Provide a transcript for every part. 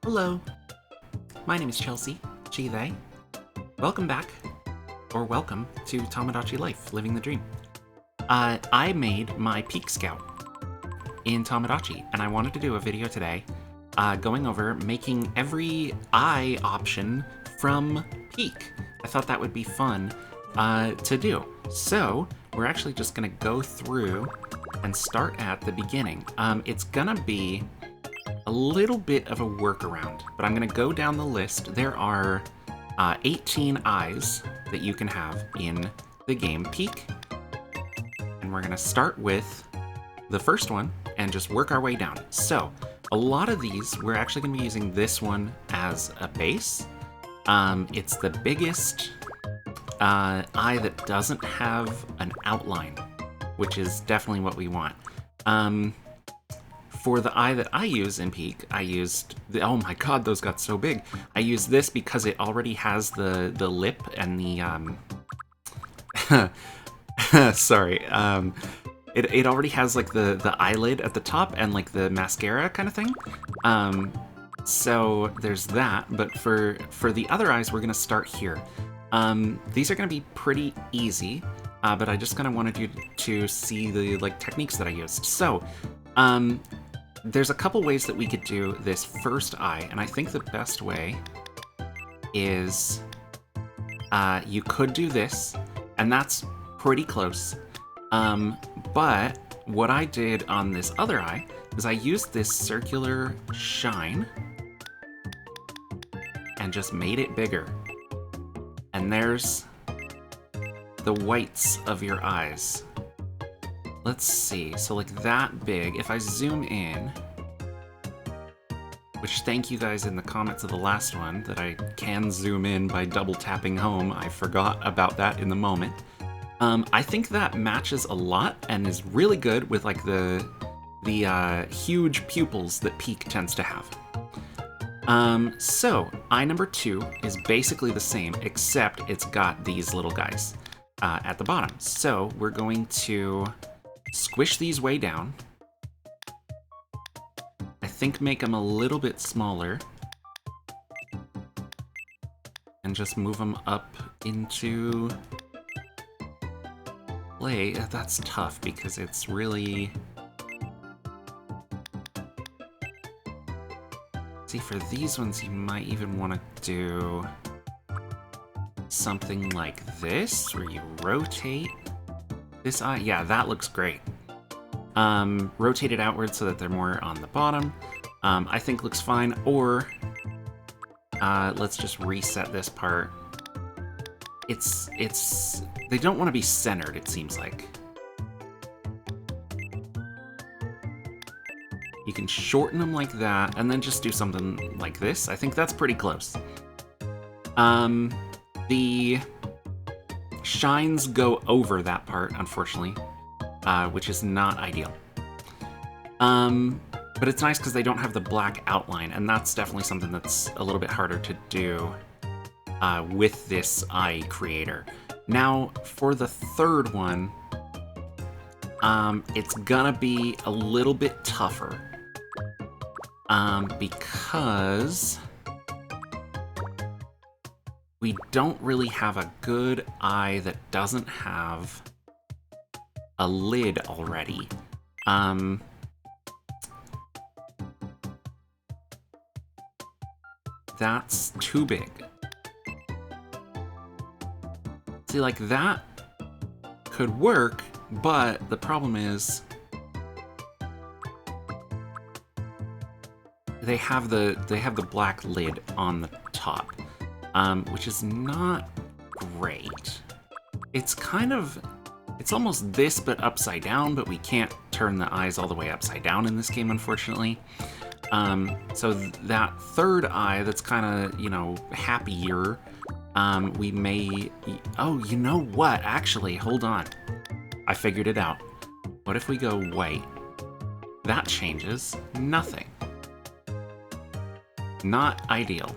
Hello, my name is Chelsea, she, they. Welcome back, or welcome to Tomodachi Life, Living the Dream. I made my Peak Scout in Tomodachi, and I wanted to do a video today going over making every eye option from Peak. I thought that would be fun to do. So, we're actually just gonna go through and start at the beginning. It's gonna be a little bit of a workaround, but I'm gonna go down the list. There are 18 eyes that you can have in the game Peak, and we're gonna start with the first one and just work our way down. So, a lot of these, we're actually gonna be using this one as a base. It's the biggest eye that doesn't have an outline, which is definitely what we want. For the eye that I use in Peak, I used oh my god, those got so big. I used this because it already has the lip and the sorry, it already has like the eyelid at the top and like the mascara kind of thing. So there's that, but for the other eyes, we're gonna start here. These are gonna be pretty easy, but I just kind of wanted you to see the like techniques that I used. So, there's a couple ways that we could do this first eye, and I think the best way is you could do this, and that's pretty close. But what I did on this other eye is I used this circular shine and just made it bigger. And there's the whites of your eyes. Let's see, so like that big, if I zoom in, which thank you guys in the comments of the last one that I can zoom in by double tapping home. I forgot about that in the moment. I think that matches a lot and is really good with like the huge pupils that Peak tends to have. So eye number 2 is basically the same, except it's got these little guys at the bottom. So we're going to squish these way down. I think make them a little bit smaller. And just move them up into play. That's tough because it's really... See, for these ones, you might even want to do something like this, where you rotate this eye. Yeah, that looks great. Rotate it outward so that they're more on the bottom. I think looks fine. Or let's just reset this part. They don't want to be centered, it seems like. You can shorten them like that, and then just do something like this. I think that's pretty close. The shines go over that part, unfortunately, which is not ideal. But it's nice because they don't have the black outline, and that's definitely something that's a little bit harder to do with this eye creator. Now, for the third one, it's gonna be a little bit tougher. Because we don't really have a good eye that doesn't have a lid already. That's too big. See, like that could work, but the problem is they have the black lid on the top, which is not great. It's almost this but upside down, but we can't turn the eyes all the way upside down in this game, unfortunately. So that third eye that's kind of, you know, happier, we may... Oh, you know what? Actually, hold on. I figured it out. What if we go white? That changes nothing. Not ideal.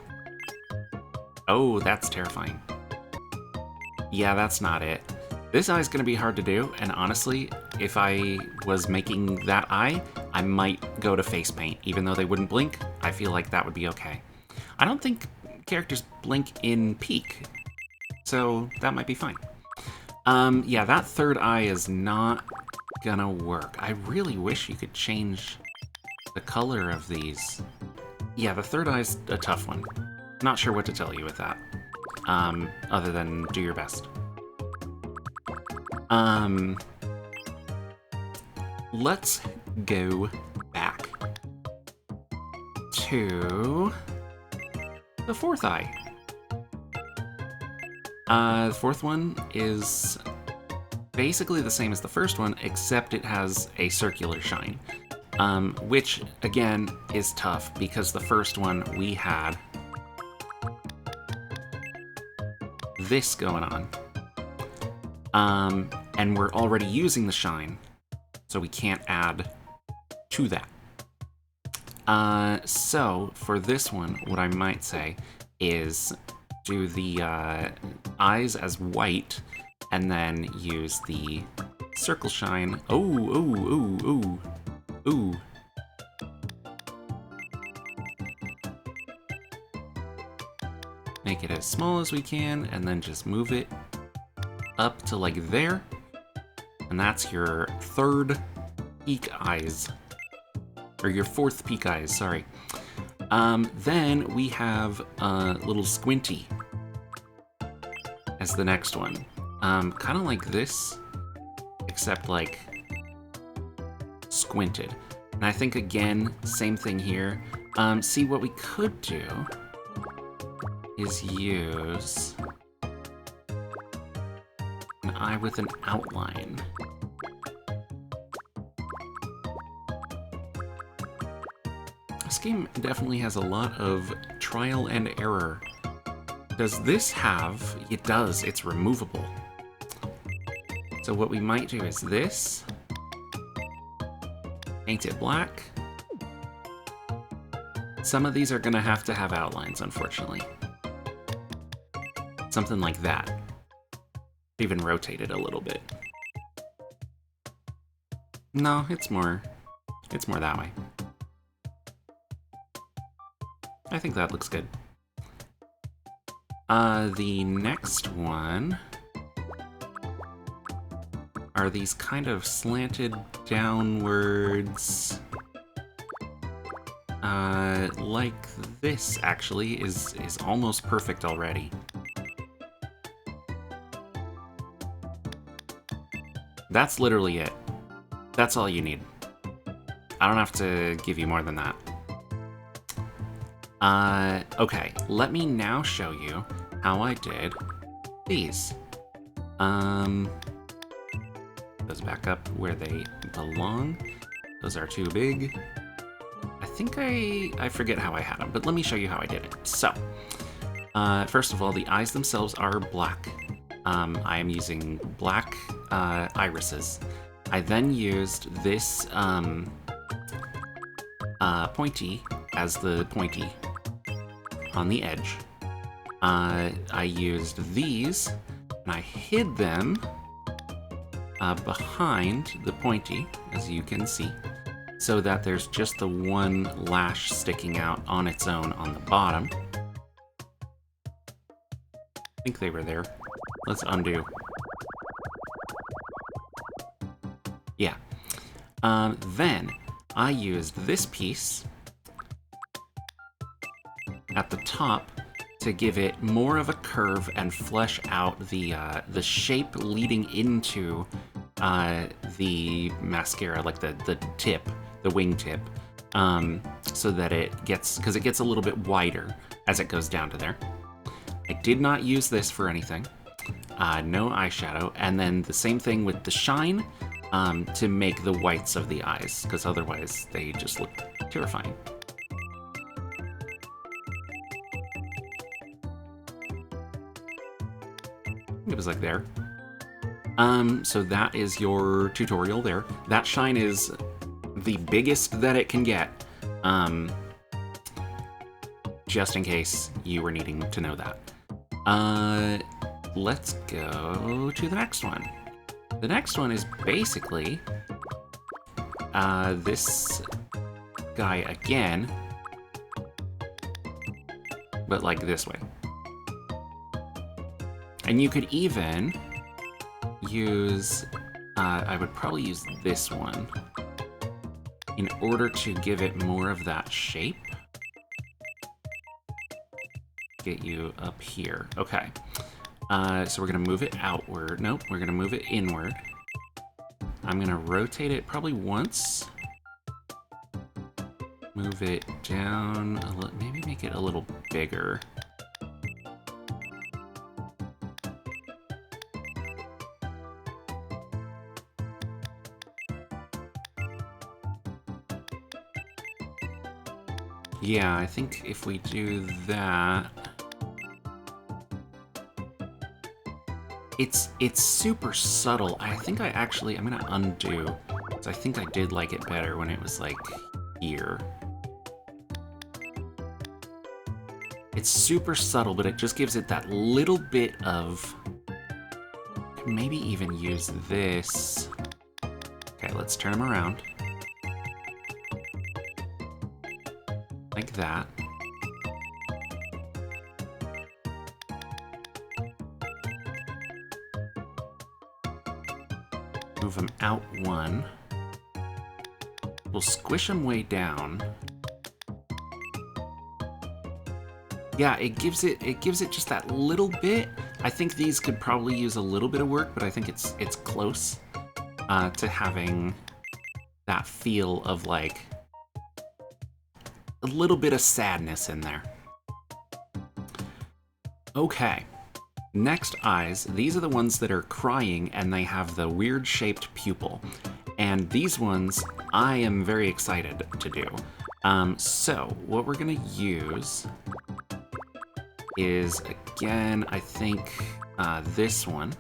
Oh, that's terrifying. Yeah, that's not it. This eye's gonna be hard to do, and honestly, if I was making that eye, I might go to face paint. Even though they wouldn't blink, I feel like that would be okay. I don't think characters blink in Peak, so that might be fine. Yeah, that third eye is not gonna work. I really wish you could change the color of these. Yeah, the third eye's a tough one. Not sure what to tell you with that, other than do your best. Let's go back to the fourth eye. The fourth one is basically the same as the first one, except it has a circular shine, which, again, is tough because the first one we had this going on, and we're already using the shine, so we can't add to that. So for this one, what I might say is do the eyes as white, and then use the circle shine. Ooh. Make it as small as we can, and then just move it up to like there. And that's your third peak eyes. Or your fourth peak eyes, sorry. Then we have little Squinty as the next one. Kind of like this, except like squinted. And I think, again, same thing here. See, what we could do is use an eye with an outline. This game definitely has a lot of trial and error. Does this have... It does, it's removable. So what we might do is this. Paint it black. Some of these are gonna have to have outlines, unfortunately. Something like that. Even rotate it a little bit. No, it's more that way. I think that looks good. The next one are these kind of slanted downwards. Like this, actually, is almost perfect already. That's literally it. That's all you need. I don't have to give you more than that. Okay, let me now show you how I did these. Those back up where they belong. Those are too big. I think I forget how I had them, but let me show you how I did it. So, first of all, the eyes themselves are black. I am using black irises. I then used this pointy as the pointy on the edge. I used these, and I hid them behind the pointy, as you can see, so that there's just the one lash sticking out on its own on the bottom. I think they were there. Let's undo. Yeah. Then I used this piece at the top to give it more of a curve and flesh out the shape leading into the mascara, like the tip, the wing tip, so that it gets, because it gets a little bit wider as it goes down to there. I did not use this for anything. No eyeshadow, and then the same thing with the shine to make the whites of the eyes, because otherwise they just look terrifying. It was like there. So that is your tutorial there. That shine is the biggest that it can get, just in case you were needing to know that. Let's go to the next one. The next one is basically this guy again, but like this way. And you could even use, I would probably use this one in order to give it more of that shape. Get you up here. Okay. So we're gonna move it outward. Nope, we're gonna move it inward. I'm gonna rotate it probably once. Move it down a little, maybe make it a little bigger. Yeah, I think if we do that, it's super subtle. I think I'm gonna undo, because I think I did like it better when it was like here. It's super subtle, but it just gives it that little bit of, maybe even use this. Okay, let's turn them around. Like that. Move them out one. We'll squish them way down. Yeah, it gives it just that little bit. I think these could probably use a little bit of work, but I think it's close to having that feel of like a little bit of sadness in there. Okay, next eyes. These are the ones that are crying and they have the weird shaped pupil. And these ones I am very excited to do. So what we're gonna use is, again, I think this one.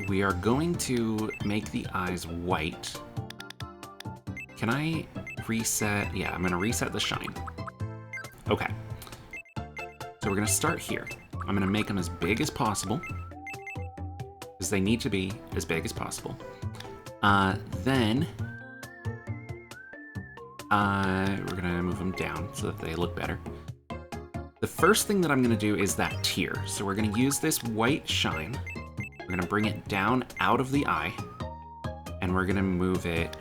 We are going to make the eyes white. Can I reset? Yeah, I'm gonna reset the shine. Okay. So we're gonna start here. I'm gonna make them as big as possible, because they need to be as big as possible. Then we're gonna move them down so that they look better. The first thing that I'm gonna do is that tear. So we're gonna use this white shine. We're gonna bring it down out of the eye, and we're gonna move it.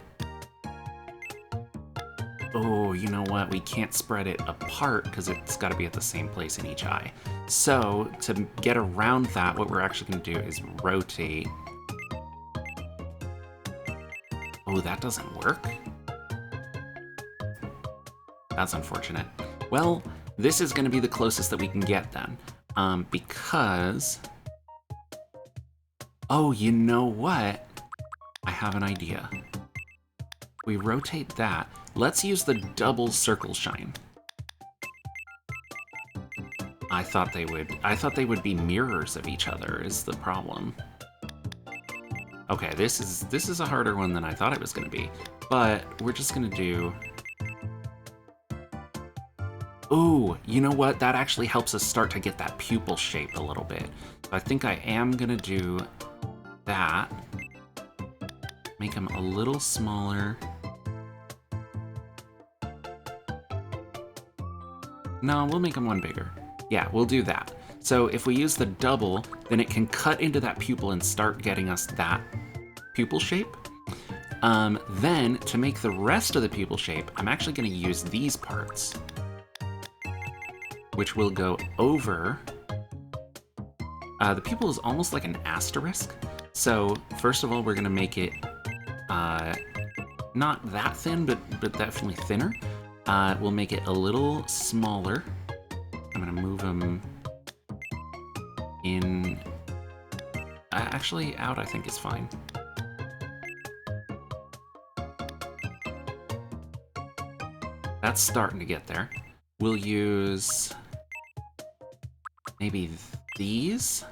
Oh, you know what? We can't spread it apart because it's got to be at the same place in each eye. So to get around that, what we're actually going to do is rotate. Oh, that doesn't work? That's unfortunate. Well, this is going to be the closest that we can get then. Because... Oh, you know what? I have an idea. We rotate that. Let's use the double circle shine. I thought they would be mirrors of each other is the problem. Okay, this is a harder one than I thought it was gonna be. But we're just gonna do... Ooh, you know what? That actually helps us start to get that pupil shape a little bit. So I think I am gonna do that. Make them a little smaller. No, we'll make them one bigger. Yeah, we'll do that. So if we use the double, then it can cut into that pupil and start getting us that pupil shape. Then, to make the rest of the pupil shape, I'm actually going to use these parts, which will go over. The pupil is almost like an asterisk. So first of all, we're going to make it not that thin, but definitely thinner. We'll make it a little smaller. I'm gonna move them in. Actually, out I think is fine. That's starting to get there. We'll use maybe these.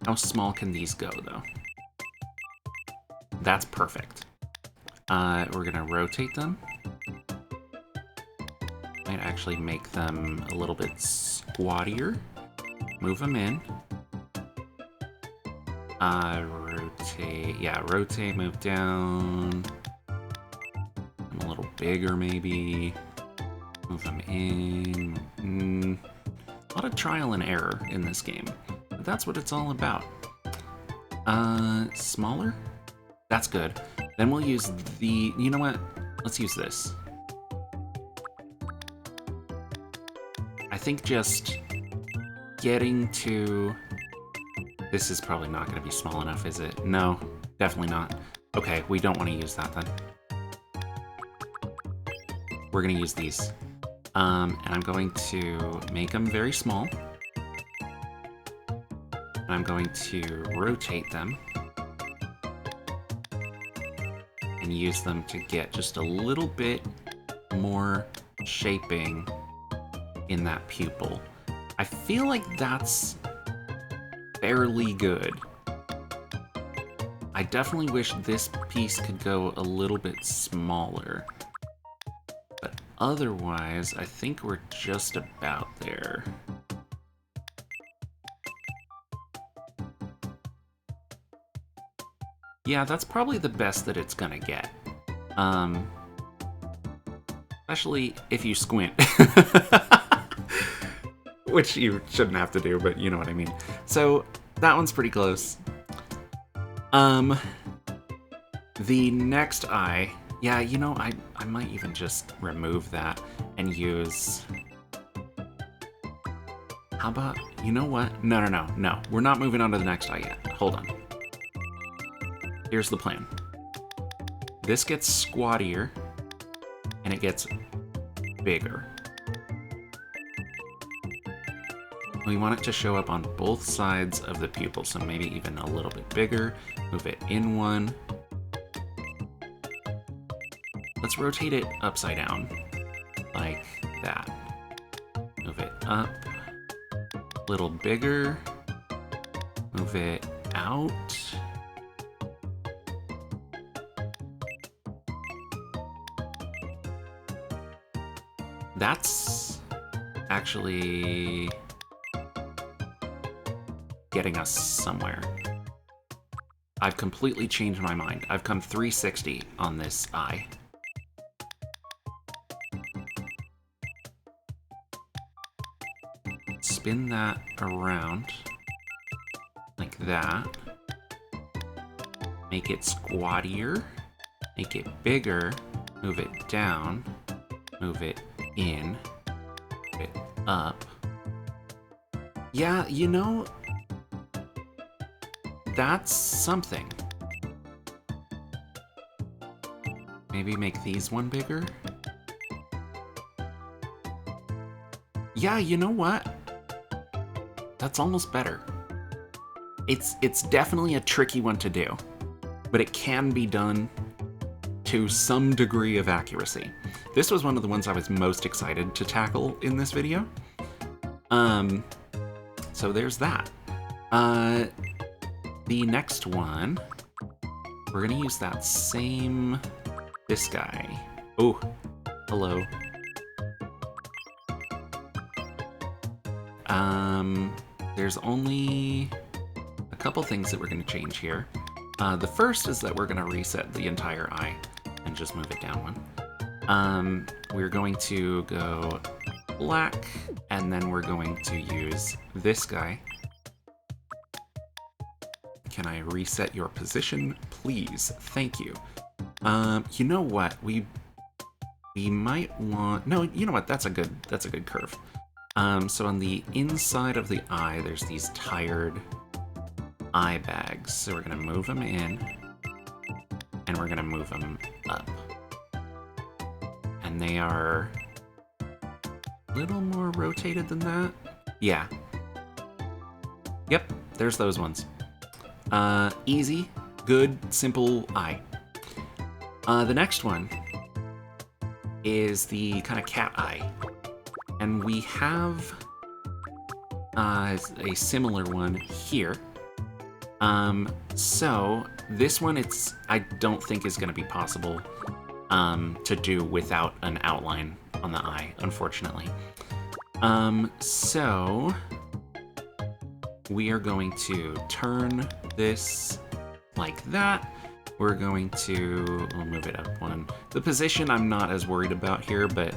How small can these go, though? That's perfect. We're gonna rotate them. Might actually make them a little bit squattier. Move them in. Rotate. Yeah, rotate, move down. A little bigger, maybe. Move them in. A lot of trial and error in this game. But that's what it's all about. Smaller? That's good. Then we'll use the... You know what? Let's use this. I think just getting to... This is probably not going to be small enough, is it? No, definitely not. Okay, we don't want to use that then. We're going to use these. And I'm going to make them very small. And I'm going to rotate them. And use them to get just a little bit more shaping in that pupil. I feel like that's fairly good. I definitely wish this piece could go a little bit smaller. But otherwise, I think we're just about there. Yeah, that's probably the best that it's gonna get. Especially if you squint. Which you shouldn't have to do, but you know what I mean. So, that one's pretty close. The next eye... Yeah, you know, I might even just remove that and use... How about... You know what? No. We're not moving on to the next eye yet. Hold on. Here's the plan. This gets squattier, and it gets bigger. We want it to show up on both sides of the pupil, so maybe even a little bit bigger. Move it in one. Let's rotate it upside down, like that. Move it up, a little bigger. Move it out. That's actually getting us somewhere. I've completely changed my mind. I've come 360 on this eye. Spin that around like that. Make it squattier. Make it bigger. Move it down. Move it in. Move it up. Yeah, you know, that's something. Maybe make these one bigger? Yeah, you know what? That's almost better. It's definitely a tricky one to do, but it can be done to some degree of accuracy. This was one of the ones I was most excited to tackle in this video. So there's that. The next one, we're gonna use that same, this guy. Oh, hello. There's only a couple things that we're gonna change here. The first is that we're gonna reset the entire eye and just move it down one. We're going to go black, and then we're going to use this guy. Can I reset your position, please? Thank you. You know what? We might want... No, you know what? That's a good curve. So on the inside of the eye, there's these tired eye bags. So we're gonna move them in, and we're gonna move them up. And they are a little more rotated than that. Yeah. Yep, there's those ones. Easy, good, simple eye. The next one is the kind of cat eye. And we have a similar one here. So this one, I don't think is gonna be possible to do without an outline on the eye, unfortunately. So we are going to turn this like that. We're going to, we'll move it up one. The position I'm not as worried about here, but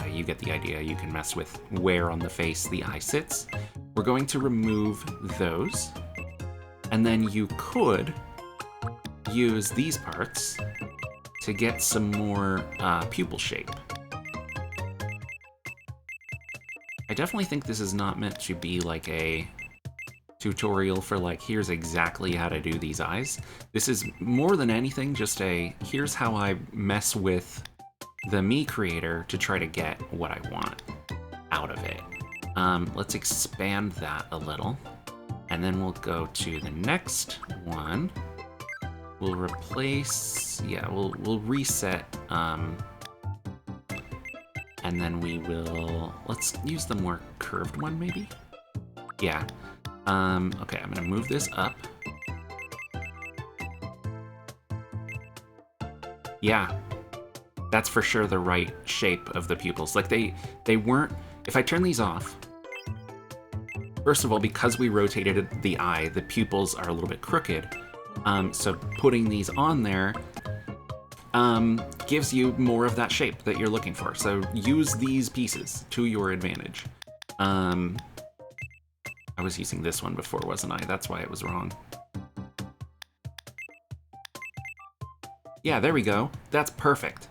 you get the idea. You can mess with where on the face the eye sits. We're going to remove those. And then you could use these parts to get some more pupil shape. I definitely think this is not meant to be like a tutorial for like, here's exactly how to do these eyes. This is more than anything just a, here's how I mess with the Mii creator to try to get what I want out of it. Let's expand that a little, and then we'll go to the next one. We'll replace, yeah, we'll reset, and then we will, let's use the more curved one maybe? Yeah. Okay, I'm gonna move this up. Yeah, that's for sure the right shape of the pupils. Like they weren't, if I turn these off, first of all, because we rotated the eye, the pupils are a little bit crooked. So putting these on there gives you more of that shape that you're looking for. So use these pieces to your advantage. I was using this one before, wasn't I? That's why it was wrong. Yeah, there we go. That's perfect.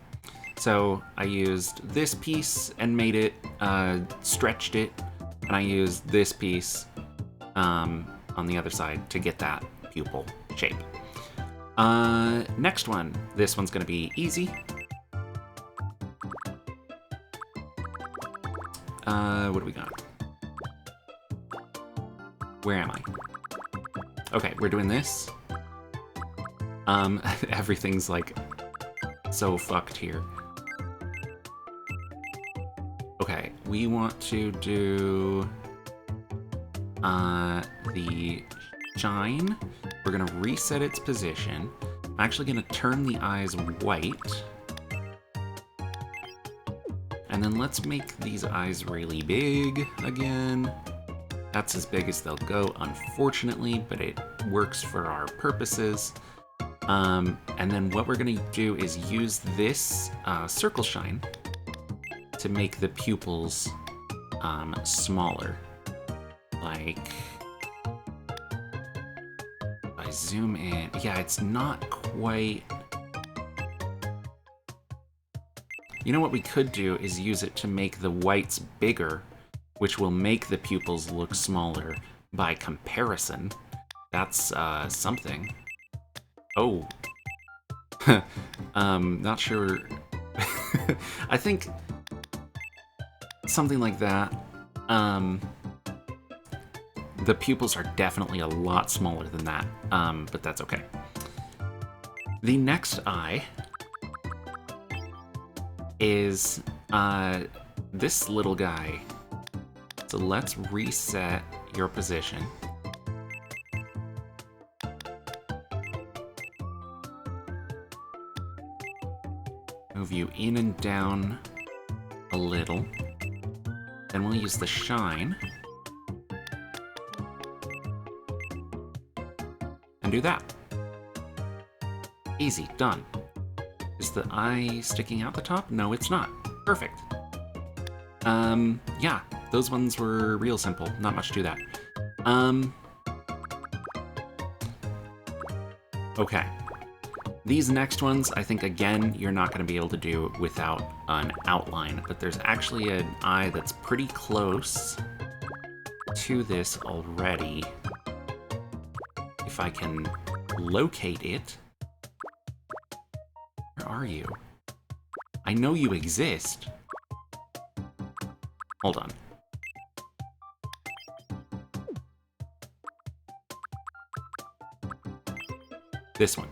So I used this piece and made it, stretched it, and I used this piece on the other side to get that pupil shape. Next one. This one's gonna be easy. What do we got? Where am I? Okay, we're doing this. Everything's like so fucked here. Okay, we want to do the shine. We're gonna reset its position. I'm actually gonna turn the eyes white. And then let's make these eyes really big again. That's as big as they'll go, unfortunately, but it works for our purposes. And then what we're gonna do is use this circle shine to make the pupils smaller. Like, if I zoom in, yeah, it's not quite. You know what we could do is use it to make the whites bigger, which will make the pupils look smaller by comparison. That's something. Oh. Not sure. I think something like that. The pupils are definitely a lot smaller than that, but that's okay. The next eye is this little guy. So let's reset your position. Move you in and down a little. Then we'll use the shine. And do that. Easy, done. Is the eye sticking out the top? No, it's not. Perfect. Yeah, those ones were real simple. Not much to that. Okay. These next ones, I think, again, you're not going to be able to do without an outline, but there's actually an eye that's pretty close to this already. If I can locate it. Where are you? I know you exist. Hold on. This one.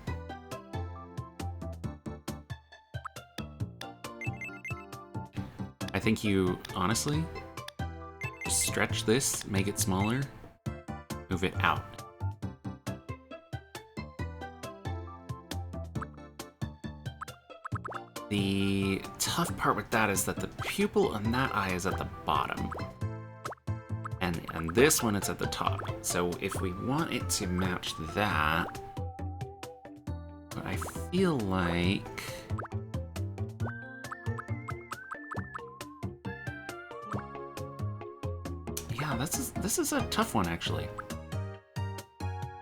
I think you, honestly, just stretch this, make it smaller, move it out. The tough part with that is that the pupil on that eye is at the bottom. And and this one it's at the top. So if we want it to match that, but I feel like... Yeah, this is a tough one, actually.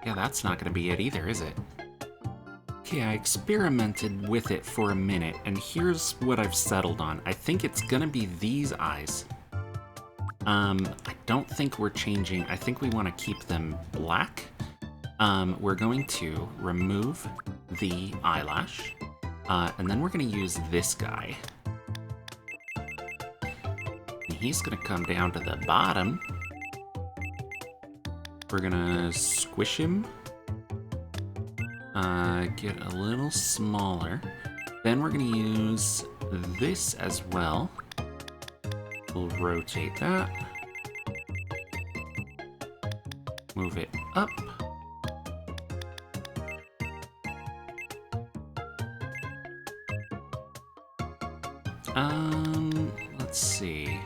Yeah, that's not gonna be it either, is it? Okay, I experimented with it for a minute, and here's what I've settled on. I think it's gonna be these eyes. I don't think we're changing. I think we want to keep them black. We're going to remove the eyelash, and then we're going to use this guy. And he's going to come down to the bottom. We're going to squish him. Get a little smaller. Then we're going to use this as well. We'll rotate that. Move it up. Let's see.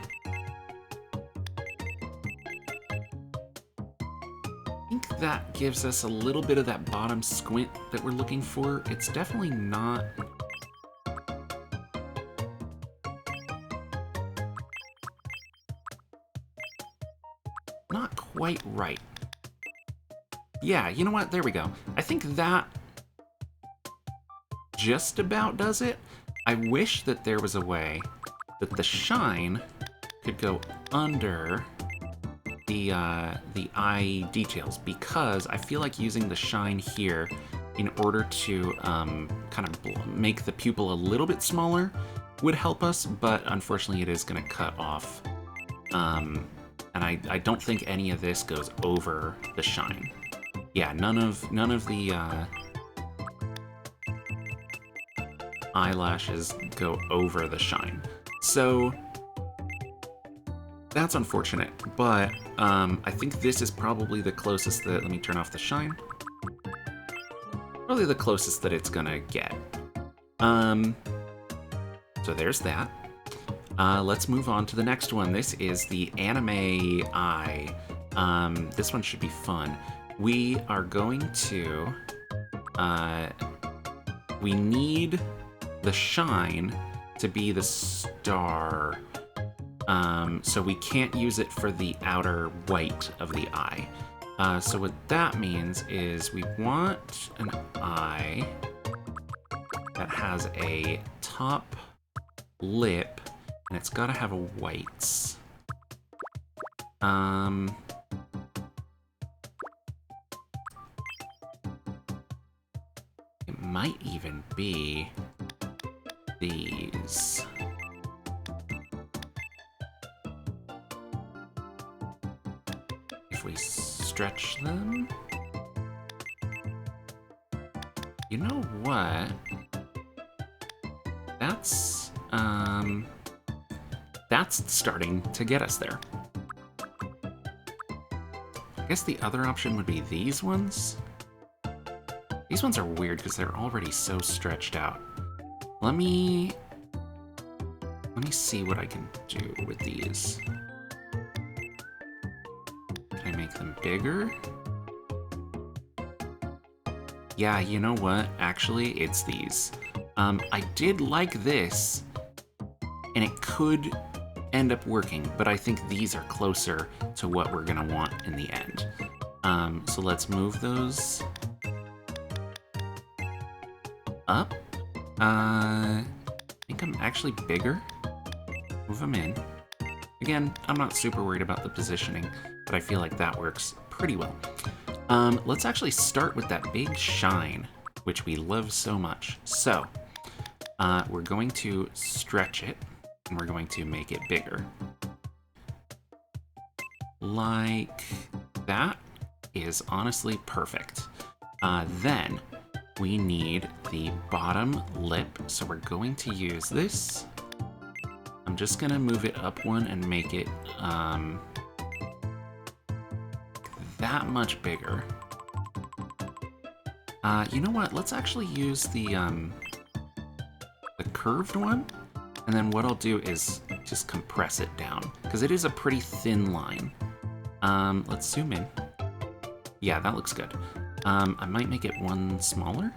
I think that gives us a little bit of that bottom squint that we're looking for. It's definitely not... not quite right. Yeah, you know what? There we go. I think that just about does it. I wish that there was a way that the shine could go under the eye details, because I feel like using the shine here in order to kind of make the pupil a little bit smaller would help us, but unfortunately it is going to cut off. And I don't think any of this goes over the shine. Yeah, none of the eyelashes go over the shine. So that's unfortunate, but I think this is probably the closest that, let me turn off the shine. Probably the closest that it's gonna get. So there's that. Let's move on to the next one. This is the anime eye. This one should be fun. We are going to, we need the shine to be the star. So we can't use it for the outer white of the eye. So what that means is we want an eye that has a top lip, and it's gotta have a whites. It might even be these. If we stretch them. You know what? That's starting to get us there. I guess the other option would be these ones. These ones are weird because they're already so stretched out. Let me see what I can do with these. Can I make them bigger? Yeah, you know what? Actually, it's these. I did like this, and it could end up working, but I think these are closer to what we're gonna want in the end. So let's move those up. I think I'm actually bigger. Move them in. Again, I'm not super worried about the positioning, but I feel like that works pretty well. Let's actually start with that big shine, which we love so much. So, we're going to stretch it, and we're going to make it bigger. Like that is honestly perfect. Then we need the bottom lip, so we're going to use this. I'm just gonna move it up one and make it that much bigger. You know what? Let's actually use the curved one, and then what I'll do is just compress it down, because it is a pretty thin line. Let's zoom in. Yeah, that looks good. I might make it one smaller.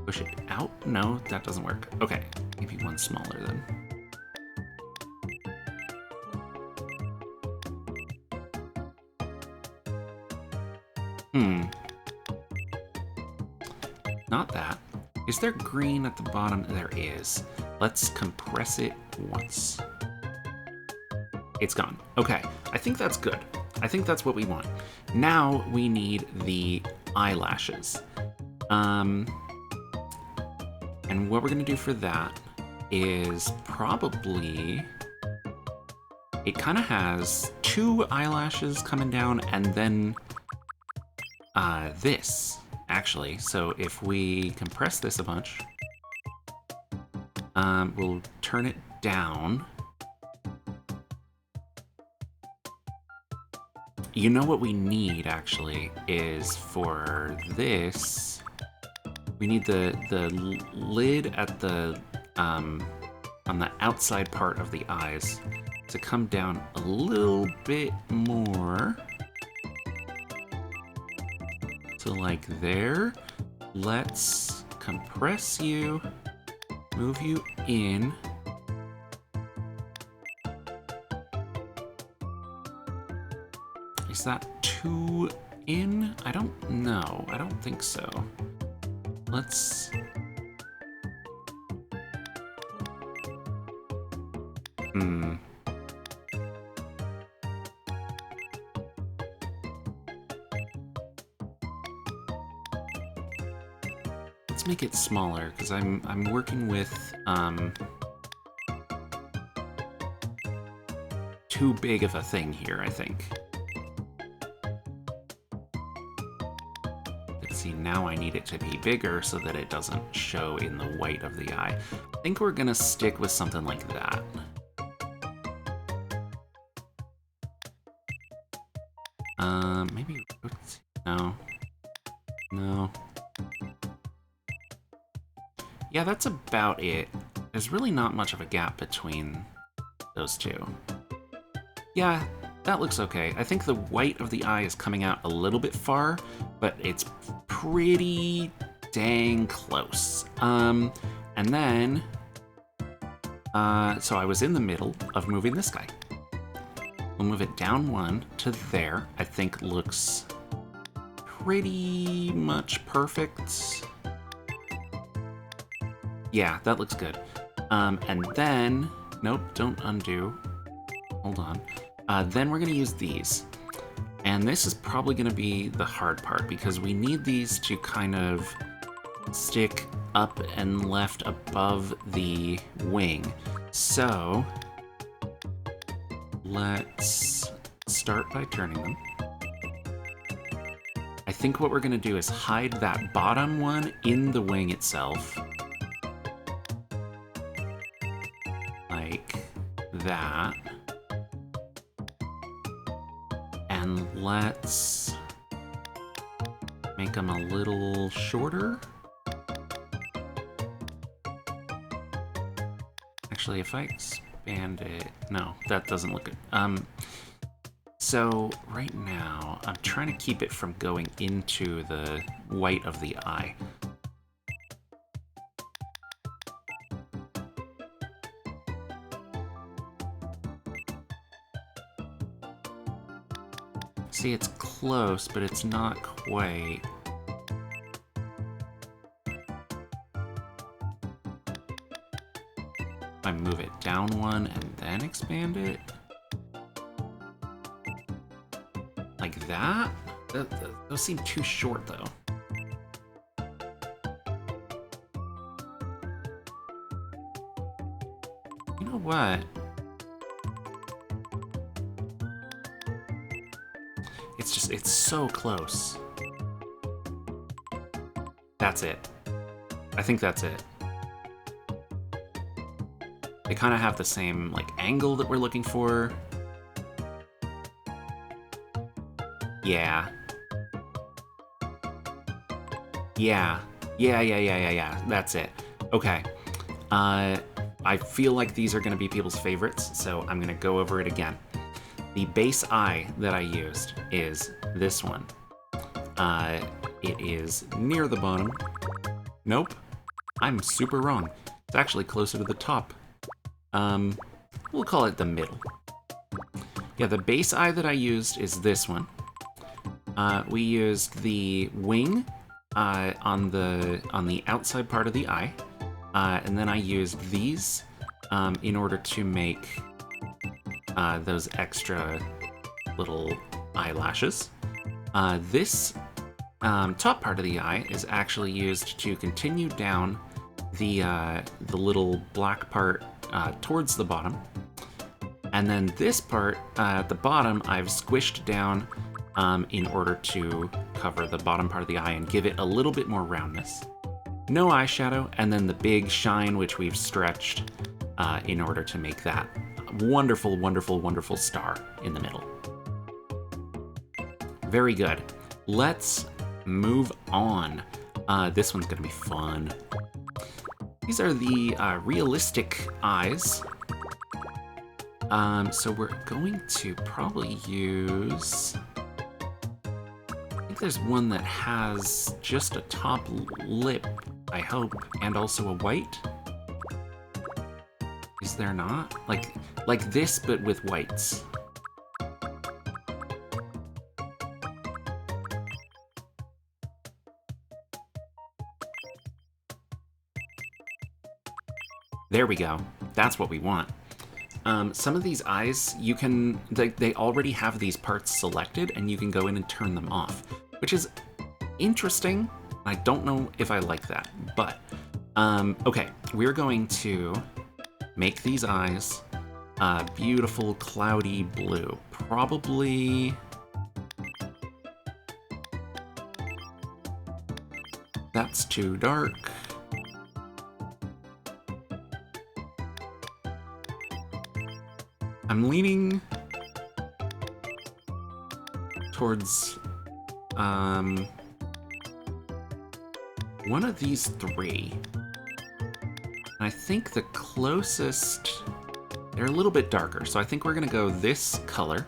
Push it out. No, that doesn't work. Okay, maybe one smaller then. Not that. Is there green at the bottom? There is. Let's compress it once. It's gone. Okay, I think that's good. I think that's what we want. Now we need the eyelashes. And what we're gonna do for that is probably... It kind of has 2 eyelashes coming down and then this, actually. So if we compress this a bunch, we'll turn it down. You know what we need, actually, is for this, we need the lid at the, on the outside part of the eyes to come down a little bit more. So like there. Let's compress you, move you in. Is that 2 in? I don't know. I don't think so. Let's... Let's make it smaller, because I'm working with too big of a thing here, I think. See, now I need it to be bigger so that it doesn't show in the white of the eye. I think we're gonna stick with something like that. Maybe, no. No. Yeah, that's about it. There's really not much of a gap between those two. Yeah, that looks okay. I think the white of the eye is coming out a little bit far, but it's pretty dang close. And then, so I was in the middle of moving this guy. We'll move it down 1 to there. I think looks pretty much perfect. Yeah, that looks good. And then, nope, don't undo. Hold on. Then we're gonna use these. And this is probably gonna be the hard part because we need these to kind of stick up and left above the wing. So, let's start by turning them. I think what we're gonna do is hide that bottom one in the wing itself. Like that. And let's make them a little shorter. Actually, if I expand it, no, that doesn't look good. So right now, I'm trying to keep it from going into the white of the eye. See, it's close, but it's not quite. I move it down 1 and then expand it. Like that? Those seem too short, though. You know what? It's so close. That's it. I think that's it. They kind of have the same, like, angle that we're looking for. Yeah. Yeah. Yeah. That's it. Okay. I feel like these are going to be people's favorites, so I'm going to go over it again. The base eye that I used is this one. It is near the bottom. Nope, I'm super wrong. It's actually closer to the top. We'll call it the middle. Yeah, the base eye that I used is this one. We used the wing on the outside part of the eye, and then I used these in order to make those extra little eyelashes. This top part of the eye is actually used to continue down the little black part towards the bottom. And then this part at the bottom I've squished down in order to cover the bottom part of the eye and give it a little bit more roundness. No eyeshadow, and then the big shine which we've stretched in order to make that wonderful, wonderful, wonderful star in the middle. Very good. Let's move on. This one's gonna be fun. These are the realistic eyes. So we're going to probably use... I think there's one that has just a top lip, I hope, and also a white. Is there not? Like this, but with whites. There we go. That's what we want. Some of these eyes, you can, they already have these parts selected, and you can go in and turn them off, which is interesting. I don't know if I like that, but okay, we're going to make these eyes beautiful cloudy blue. Probably... that's too dark. I'm leaning towards one of these three. And I think the closest, they're a little bit darker, so I think we're gonna go this color.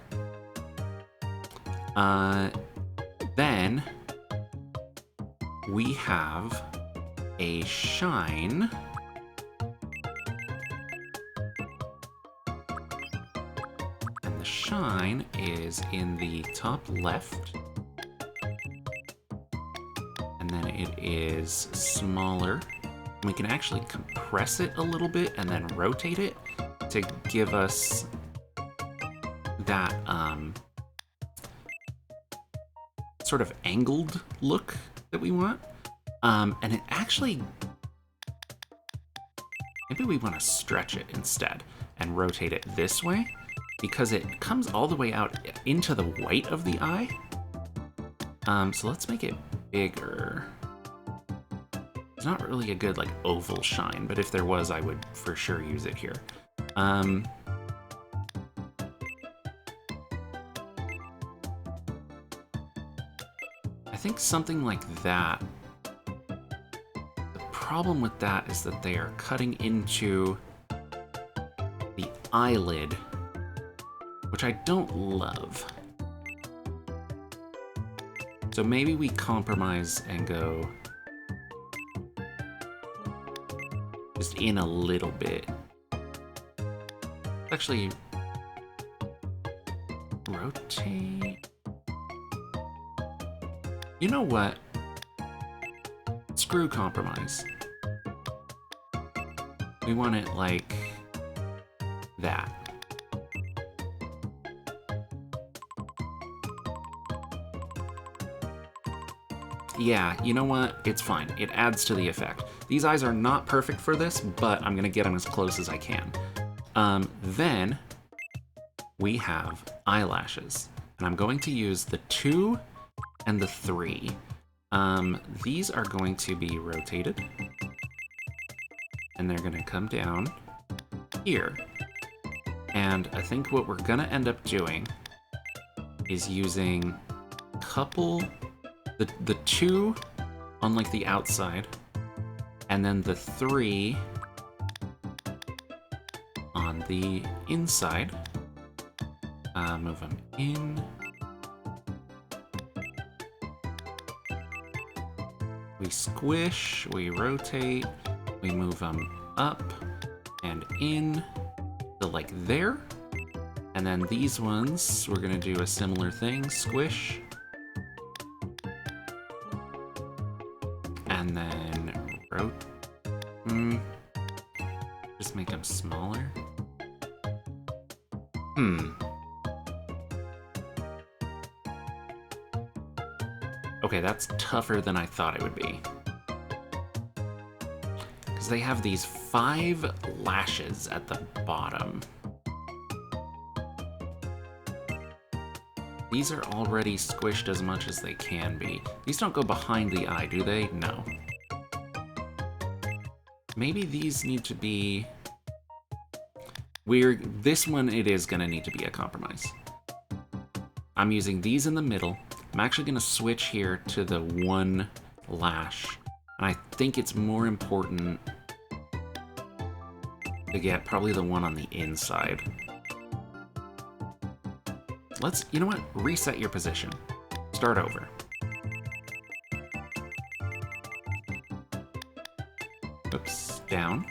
Then we have a shine. And the shine is in the top left. And then it is smaller. We can actually compress it a little bit and then rotate it to give us that sort of angled look that we want. And it actually, maybe we want to stretch it instead and rotate it this way because it comes all the way out into the white of the eye. So let's make it bigger. It's not really a good like oval shine, but if there was, I would for sure use it here. I think something like that. The problem with that is that they are cutting into the eyelid, which I don't love. So maybe we compromise and go just in a little bit. Actually, rotate. You know what? Screw compromise. We want it like that. Yeah, you know what? It's fine. It adds to the effect. These eyes are not perfect for this, but I'm gonna get them as close as I can. Then we have eyelashes, and I'm going to use the 2 and the 3. These are going to be rotated, and they're gonna come down here. And I think what we're gonna end up doing is using a couple, the 2 on like the outside, and then the 3 on the inside. Move them in. We squish, we rotate, we move them up and in to like there. And then these ones, we're gonna do a similar thing, squish. And then just make them smaller. Okay, that's tougher than I thought it would be. Because they have these 5 lashes at the bottom. These are already squished as much as they can be. These don't go behind the eye, do they? No. Maybe these need to be... This one, it is gonna need to be a compromise. I'm using these in the middle. I'm actually gonna switch here to the 1 lash. And I think it's more important to get probably the one on the inside. You know what? Reset your position. Start over. Oops, down.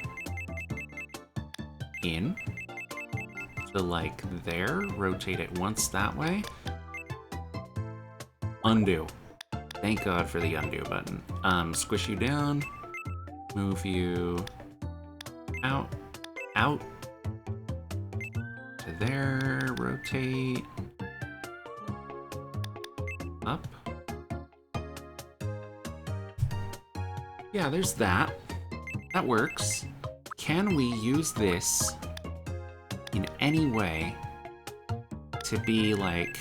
In. So like there, rotate it once that way. Undo. Thank God for the undo button. Squish you down. Move you out. Out. To there, rotate. Up. Yeah, there's that. That works. Can we use this in any way to be like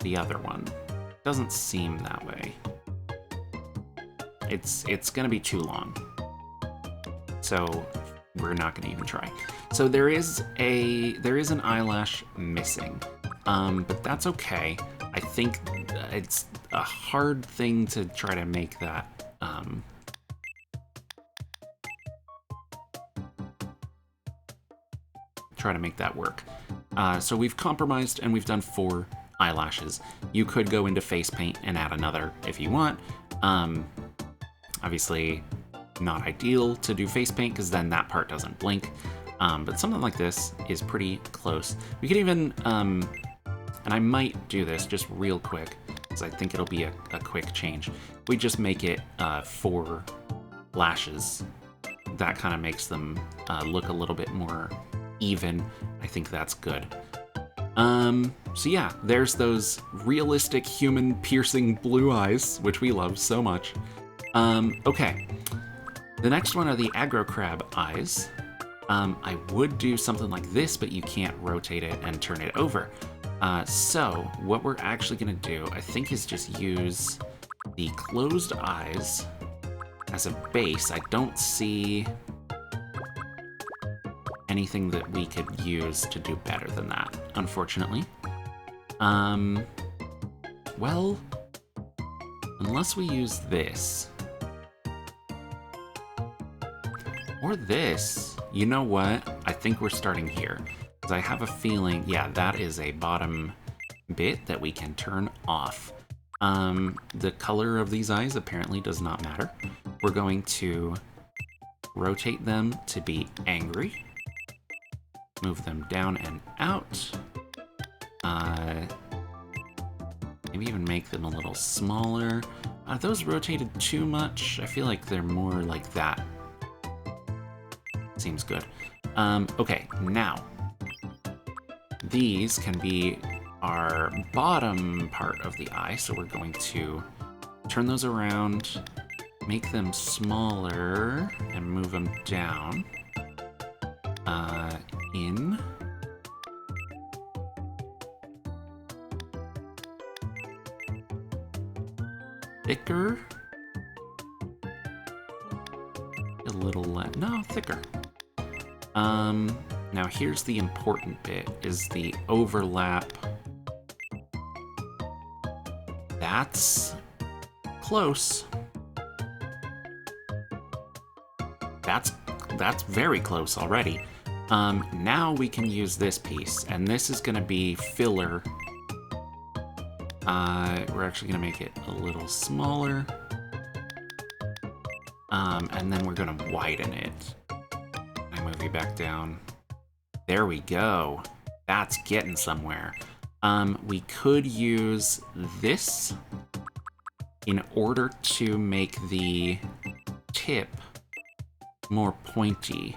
the other one? Doesn't seem that way. It's gonna be too long. So we're not gonna even try. So there is an eyelash missing. But that's okay. I think it's a hard thing to try to make that, work. So we've compromised and we've done 4 eyelashes. You could go into face paint and add another if you want. Obviously not ideal to do face paint because then that part doesn't blink. But something like this is pretty close. We could even, and I might do this just real quick, because I think it'll be a quick change. We just make it 4 lashes. That kind of makes them look a little bit more even. I think that's good. So yeah, there's those realistic human piercing blue eyes, which we love so much. Okay. The next one are the aggro crab eyes. I would do something like this, but you can't rotate it and turn it over. So what we're actually gonna do, I think, is just use the closed eyes as a base. I don't see anything that we could use to do better than that, unfortunately. Well, unless we use this. Or this. You know what? I think we're starting here. Because I have a feeling, yeah, that is a bottom bit that we can turn off. The color of these eyes apparently does not matter. We're going to rotate them to be angry. Move them down and out. Maybe even make them a little smaller. Are those rotated too much? I feel like they're more like that. Seems good. Okay, now. These can be our bottom part of the eye, so we're going to turn those around, make them smaller, and move them down. In. Thicker. A little less. No, thicker. Now here's the important bit, is the overlap. That's close. That's very close already. Now we can use this piece, and this is gonna be filler. We're actually gonna make it a little smaller. And then we're gonna widen it. I move you back down. There we go. That's getting somewhere. We could use this in order to make the tip more pointy.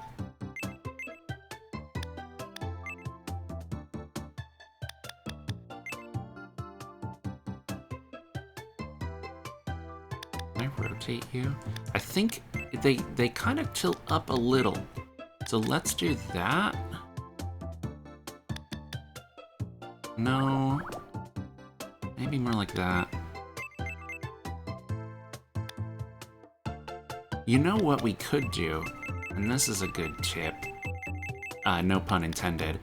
Can I rotate you? I think they kind of tilt up a little. So let's do that. No. Maybe more like that. You know what we could do, and this is a good tip, no pun intended,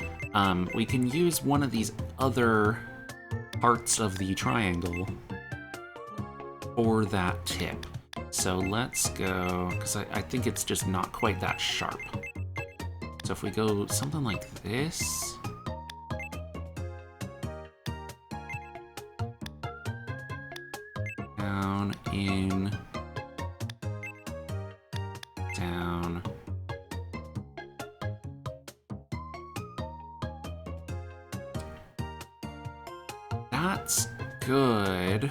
we can use one of these other parts of the triangle for that tip. So let's go, because I think it's just not quite that sharp. So if we go something like this, down, in, down. That's good.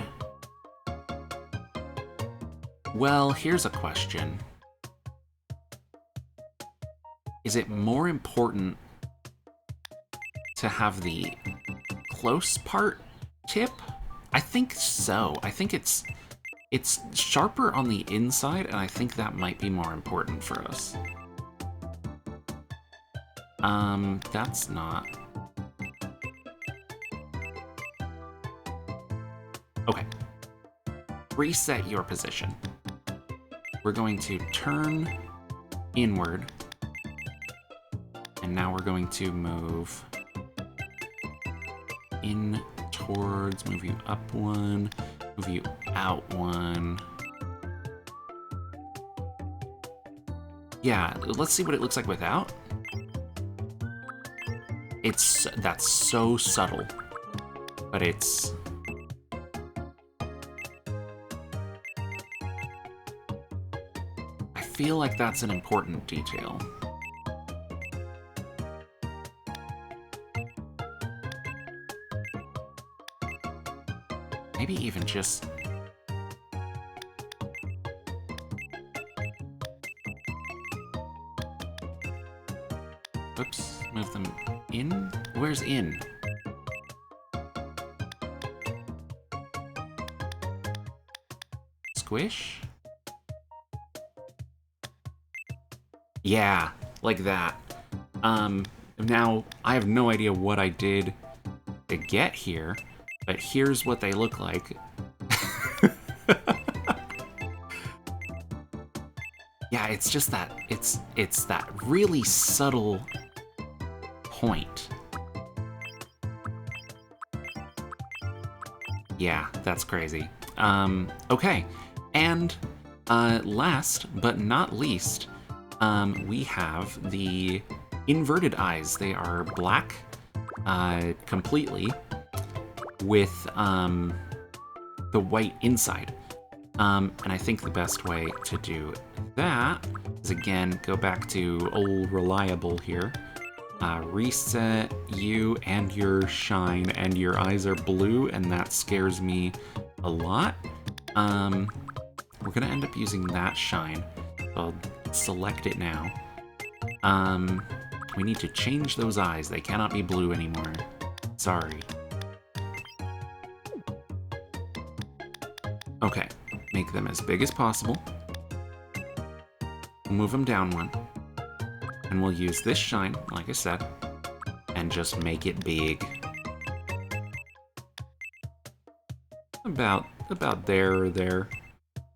Well, here's a question. Is it more important to have the close part tip? I think so. I think it's sharper on the inside, and I think that might be more important for us. That's not. Okay. Reset your position. We're going to turn inward, and now we're going to move in towards, move you up one, move you out one. Yeah, let's see what it looks like without. That's so subtle, but it's... I feel like that's an important detail. Maybe even just... Oops, move them in? Where's in? Squish? Yeah, like that. Now, I have no idea what I did to get here, but here's what they look like. Yeah, it's just that, it's that really subtle point. Yeah, that's crazy. Okay, and last but not least, we have the inverted eyes. They are black completely with the white inside. And I think the best way to do that is, again, go back to old reliable here. Reset you and your shine, and your eyes are blue, and that scares me a lot. We're gonna end up using that shine. I'll select it now. We need to change those eyes. They cannot be blue anymore. Sorry. Okay, make them as big as possible. Move them down one. And we'll use this shine, like I said, and just make it big. About there or there.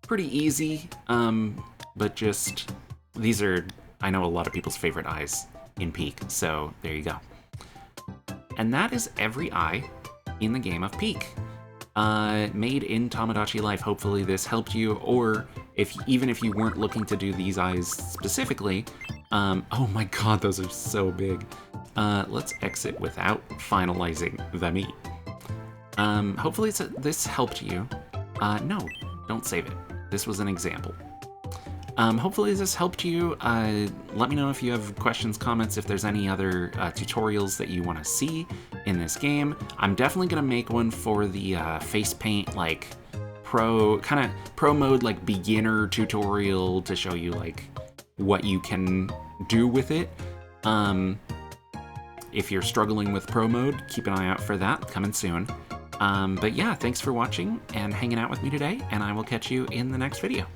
Pretty easy, but just, these are, I know, a lot of people's favorite eyes in Peak, so there you go. And that is every eye in the game of Peak. Made in Tomodachi Life. Hopefully this helped you, or even if you weren't looking to do these eyes specifically, Oh my god, those are so big. Let's exit without finalizing the meat. Hopefully this helped you. No, don't save it. This was an example. Hopefully this helped you. Let me know if you have questions, comments, if there's any other tutorials that you want to see in this game. I'm definitely going to make one for the face paint, like, pro mode, like, beginner tutorial to show you, like, what you can do with it. If you're struggling with pro mode, keep an eye out for that, coming soon. But yeah, thanks for watching and hanging out with me today, and I will catch you in the next video.